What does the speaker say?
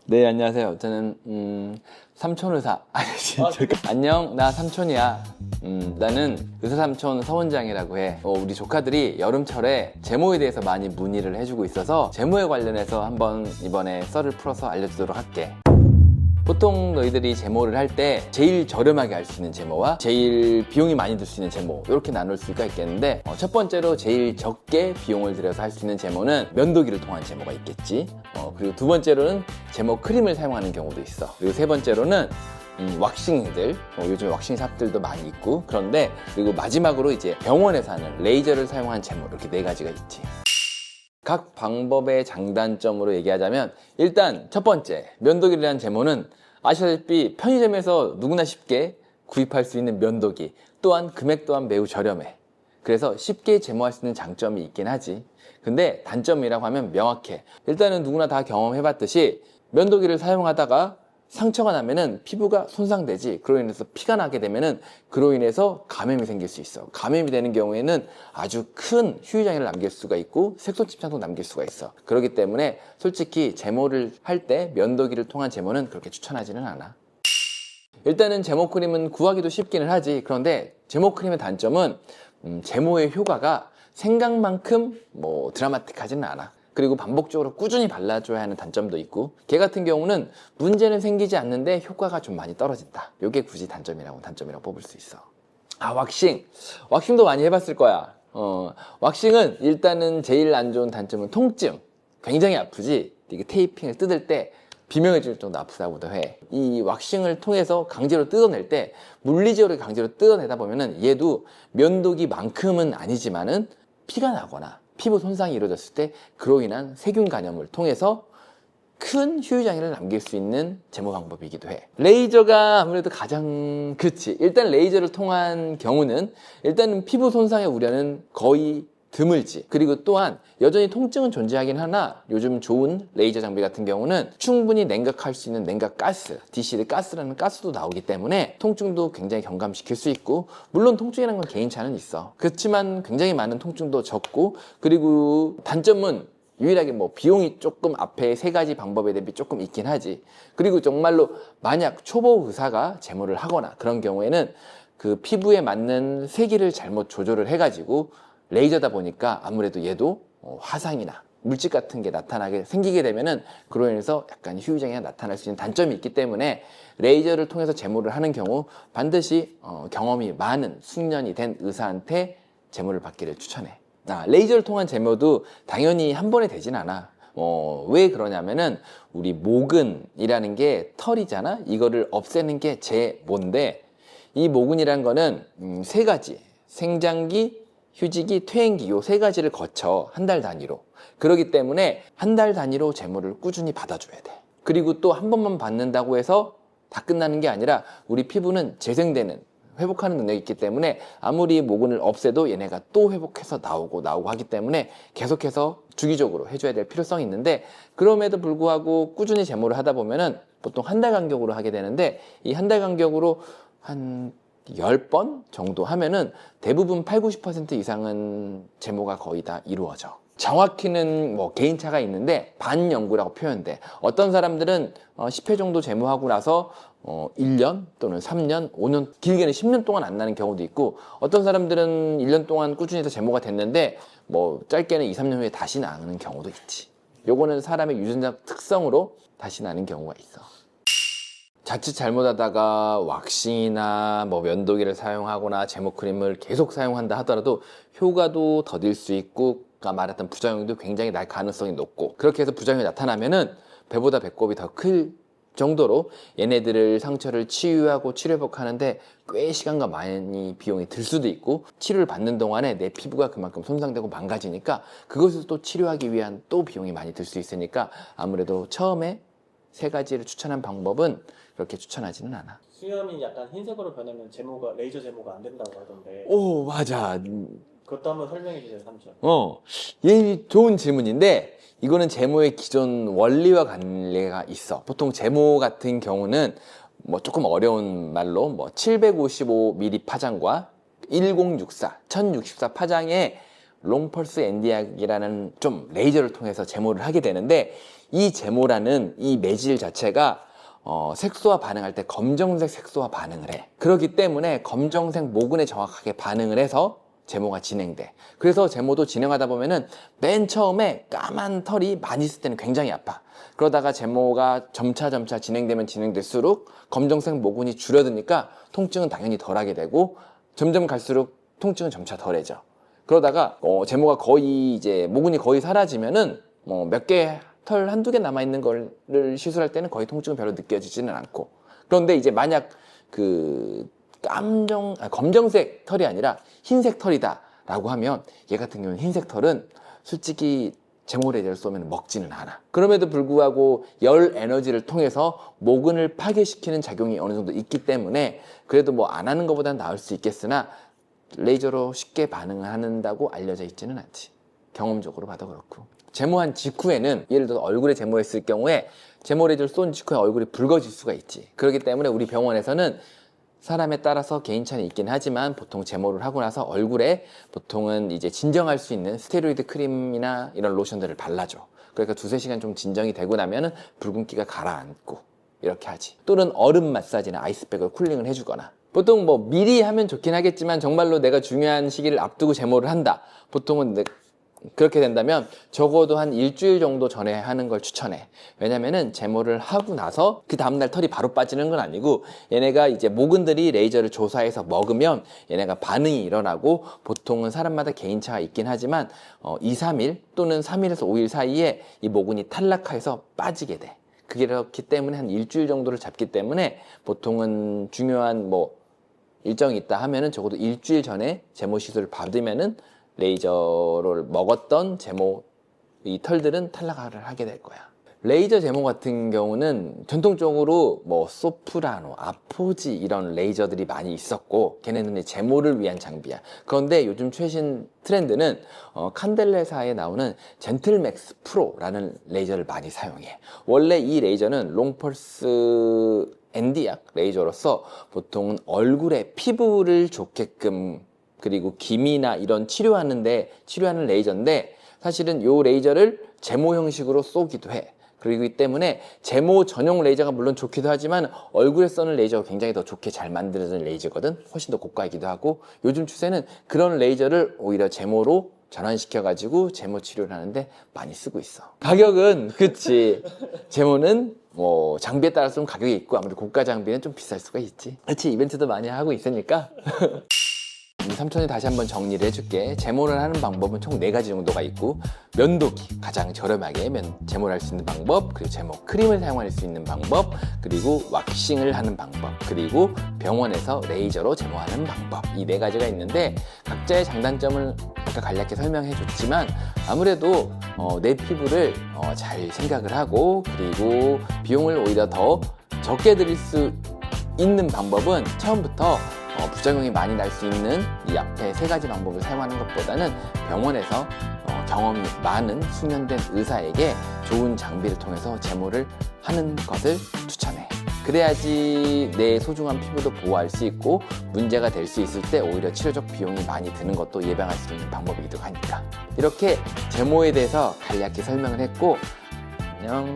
네, 안녕하세요. 저는 삼촌의사 안녕, 나 삼촌이야. 나는 의사삼촌 서원장이라고 해. 우리 조카들이 여름철에 제모에 대해서 많이 문의를 해주고 있어서 제모에 관련해서 한번 이번에 썰을 풀어서 알려주도록 할게. 보통 너희들이 제모를 할 때 제일 저렴하게 할 수 있는 제모와 제일 비용이 많이 들 수 있는 제모, 이렇게 나눌 수가 있겠는데, 첫 번째로 제일 적게 비용을 들여서 할 수 있는 제모는 면도기를 통한 제모가 있겠지. 그리고 두 번째로는 제모 크림을 사용하는 경우도 있어. 그리고 세 번째로는 왁싱들, 요즘 왁싱샵들도 많이 있고. 그런데 그리고 마지막으로 이제 병원에서 하는 레이저를 사용한 제모, 이렇게 네 가지가 있지. 각 방법의 장단점으로 얘기하자면, 일단 첫 번째, 면도기를 한 제모는 아시다시피 편의점에서 누구나 쉽게 구입할 수 있는 면도기, 또한 금액 또한 매우 저렴해. 그래서 쉽게 제모할 수 있는 장점이 있긴 하지. 근데 단점이라고 하면 명확해. 일단은 누구나 다 경험해봤듯이 면도기를 사용하다가 상처가 나면은 피부가 손상되지. 그로 인해서 피가 나게 되면은 그로 인해서 감염이 생길 수 있어. 감염이 되는 경우에는 아주 큰 휴유장애를 남길 수가 있고 색소 침착도 남길 수가 있어. 그렇기 때문에 솔직히 제모를 할 때 면도기를 통한 제모는 그렇게 추천하지는 않아. 일단은 제모 크림은 구하기도 쉽기는 하지. 그런데 제모 크림의 단점은 제모의 효과가 생각만큼 드라마틱하지는 않아. 그리고 반복적으로 꾸준히 발라줘야 하는 단점도 있고, 걔 같은 경우는 문제는 생기지 않는데 효과가 좀 많이 떨어진다. 이게 굳이 단점이라고 뽑을 수 있어. 왁싱도 많이 해봤을 거야. 왁싱은 일단은 제일 안 좋은 단점은 통증. 굉장히 아프지. 이게 테이핑을 뜯을 때 비명해질 정도 아프다고도 해. 이 왁싱을 통해서 강제로 뜯어낼 때 물리적으로 강제로 뜯어내다 보면은 얘도 면도기만큼은 아니지만은 피가 나거나 피부 손상이 이루어졌을 때 그로 인한 세균 감염을 통해서 큰 휴유장애를 남길 수 있는 제모 방법이기도 해. 레이저가 아무래도 가장 그치. 일단 레이저를 통한 경우는 일단은 피부 손상의 우려는 거의 드물지. 그리고 또한 여전히 통증은 존재하긴 하나, 요즘 좋은 레이저 장비 같은 경우는 충분히 냉각할 수 있는 냉각 가스, 디시드 가스라는 가스도 나오기 때문에 통증도 굉장히 경감시킬 수 있고, 물론 통증이라는 건 개인차는 있어. 그렇지만 굉장히 많은 통증도 적고, 그리고 단점은 유일하게 비용이 조금 앞에 세 가지 방법에 대비 조금 있긴 하지. 그리고 정말로 만약 초보 의사가 제모를 하거나 그런 경우에는 그 피부에 맞는 세기를 잘못 조절을 해가지고 레이저다 보니까 아무래도 얘도 화상이나 물질 같은 게 생기게 되면은 그로 인해서 약간 휴유장애가 나타날 수 있는 단점이 있기 때문에 레이저를 통해서 제모를 하는 경우 반드시 경험이 많은 숙련이 된 의사한테 제모를 받기를 추천해. 레이저를 통한 제모도 당연히 한 번에 되진 않아. 왜 그러냐면은 우리 모근이라는 게 털이잖아. 이거를 없애는 게 제모인데, 이 모근이란 거는 세 가지, 생장기, 휴지기, 퇴행기, 요 세 가지를 거쳐 한 달 단위로. 그렇기 때문에 한 달 단위로 제모를 꾸준히 받아줘야 돼. 그리고 또 한 번만 받는다고 해서 다 끝나는 게 아니라 우리 피부는 재생되는, 회복하는 능력이 있기 때문에 아무리 모근을 없애도 얘네가 또 회복해서 나오고 하기 때문에 계속해서 주기적으로 해줘야 될 필요성이 있는데, 그럼에도 불구하고 꾸준히 제모를 하다 보면은 보통 한 달 간격으로 하게 되는데, 이 한 달 간격으로 한 10번 정도 하면은 대부분 80~90% 이상은 제모가 거의 다 이루어져. 정확히는 개인차가 있는데 반영구라고 표현돼. 어떤 사람들은 10회 정도 제모하고 나서 1년 또는 3년, 5년, 길게는 10년 동안 안 나는 경우도 있고, 어떤 사람들은 1년 동안 꾸준히 해서 제모가 됐는데 짧게는 2~3년 후에 다시 나는 경우도 있지. 요거는 사람의 유전자 특성으로 다시 나는 경우가 있어. 자칫 잘못하다가 왁싱이나 면도기를 사용하거나 제모 크림을 계속 사용한다 하더라도 효과도 더딜 수 있고, 아까 말했던 부작용도 굉장히 날 가능성이 높고, 그렇게 해서 부작용이 나타나면은 배보다 배꼽이 더 클 정도로 얘네들을 상처를 치유하고 치료 회복하는데 꽤 시간과 많이 비용이 들 수도 있고, 치료를 받는 동안에 내 피부가 그만큼 손상되고 망가지니까 그것을 또 치료하기 위한 또 비용이 많이 들 수 있으니까 아무래도 처음에 세 가지를 추천한 방법은 그렇게 추천하지는 않아. 수염이 약간 흰색으로 변하면 레이저 제모가 안 된다고 하던데. 오, 맞아. 그것도 한번 설명해 주세요, 삼촌. 얘 좋은 질문인데, 이거는 제모의 기존 원리와 관계가 있어. 보통 제모 같은 경우는 조금 어려운 말로 755mm 파장과 1064 파장의 롱펄스 엔디약이라는 좀 레이저를 통해서 제모를 하게 되는데, 이 제모라는 이 매질 자체가 색소와 반응할 때 검정색 색소와 반응을 해. 그렇기 때문에 검정색 모근에 정확하게 반응을 해서 제모가 진행돼. 그래서 제모도 진행하다 보면은 맨 처음에 까만 털이 많이 있을 때는 굉장히 아파. 그러다가 제모가 점차 진행되면 진행될수록 검정색 모근이 줄어드니까 통증은 당연히 덜하게 되고 점점 갈수록 통증은 점차 덜해져. 그러다가 제모가 거의 이제 모근이 거의 사라지면은 몇 개 털 한두 개 남아있는 거를 시술할 때는 거의 통증은 별로 느껴지지는 않고. 그런데 이제 만약 그 검정색 털이 아니라 흰색 털이다 라고 하면 얘 같은 경우는 흰색 털은 솔직히 제모 레이저를 쏘면 먹지는 않아. 그럼에도 불구하고 열 에너지를 통해서 모근을 파괴시키는 작용이 어느 정도 있기 때문에 그래도 뭐 안 하는 것보다는 나을 수 있겠으나 레이저로 쉽게 반응한다고 알려져 있지는 않지. 경험적으로 봐도 그렇고. 제모한 직후에는 예를 들어 얼굴에 제모했을 경우에 제모 레이저를 쏜 직후에 얼굴이 붉어질 수가 있지. 그렇기 때문에 우리 병원에서는 사람에 따라서 개인차는 있긴 하지만 보통 제모를 하고 나서 얼굴에 보통은 이제 진정할 수 있는 스테로이드 크림이나 이런 로션들을 발라줘. 그러니까 2-3시간 좀 진정이 되고 나면은 붉은기가 가라앉고 이렇게 하지. 또는 얼음 마사지나 아이스백으로 쿨링을 해주거나. 보통 뭐 미리 하면 좋긴 하겠지만 정말로 내가 중요한 시기를 앞두고 제모를 한다. 보통은 그렇게 된다면 적어도 한 일주일 정도 전에 하는 걸 추천해. 왜냐면은 제모를 하고 나서 그 다음날 털이 바로 빠지는 건 아니고 얘네가 이제 모근들이 레이저를 조사해서 먹으면 얘네가 반응이 일어나고 보통은 사람마다 개인차가 있긴 하지만 2-3일 또는 3일에서 5일 사이에 이 모근이 탈락해서 빠지게 돼. 그렇기 때문에 한 일주일 정도를 잡기 때문에 보통은 중요한 뭐 일정이 있다 하면은 적어도 일주일 전에 제모 시술을 받으면은 레이저를 먹었던 제모 이 털들은 탈락을 하게 될 거야. 레이저 제모 같은 경우는 전통적으로 뭐 소프라노, 아포지 이런 레이저들이 많이 있었고 걔네는 제모를 위한 장비야. 그런데 요즘 최신 트렌드는 칸델레사에 나오는 젠틀맥스 프로라는 레이저를 많이 사용해. 원래 이 레이저는 롱펄스 ND약 레이저로서 보통은 얼굴에 피부를 좋게끔 그리고 기미나 이런 치료하는 레이저인데 사실은 이 레이저를 제모 형식으로 쏘기도 해. 그렇기 때문에 제모 전용 레이저가 물론 좋기도 하지만 얼굴에 쏘는 레이저가 굉장히 더 좋게 잘 만들어진 레이저거든. 훨씬 더 고가이기도 하고 요즘 추세는 그런 레이저를 오히려 제모로 전환시켜가지고 제모 치료를 하는데 많이 쓰고 있어. 가격은 그치. 제모는 뭐 장비에 따라서 좀 가격이 있고 아무래도 고가 장비는 좀 비쌀 수가 있지. 그치. 이벤트도 많이 하고 있으니까. 삼촌이 다시 한번 정리를 해줄게. 제모를 하는 방법은 총 4가지 정도가 있고 면도기, 가장 저렴하게 제모를 할 수 있는 방법, 그리고 제모 크림을 사용할 수 있는 방법, 그리고 왁싱을 하는 방법, 그리고 병원에서 레이저로 제모하는 방법. 이 4가지가 있는데 각자의 장단점을 아까 간략히 설명해 줬지만 아무래도 내 피부를 잘 생각을 하고 그리고 비용을 오히려 더 적게 들일 수 있는 방법은 처음부터 부작용이 많이 날 수 있는 이 앞에 3가지 방법을 사용하는 것보다는 병원에서 경험이 많은 숙련된 의사에게 좋은 장비를 통해서 제모를 하는 것을 추천해. 그래야지 내 소중한 피부도 보호할 수 있고 문제가 될 수 있을 때 오히려 치료적 비용이 많이 드는 것도 예방할 수 있는 방법이기도 하니까. 이렇게 제모에 대해서 간략히 설명을 했고 안녕.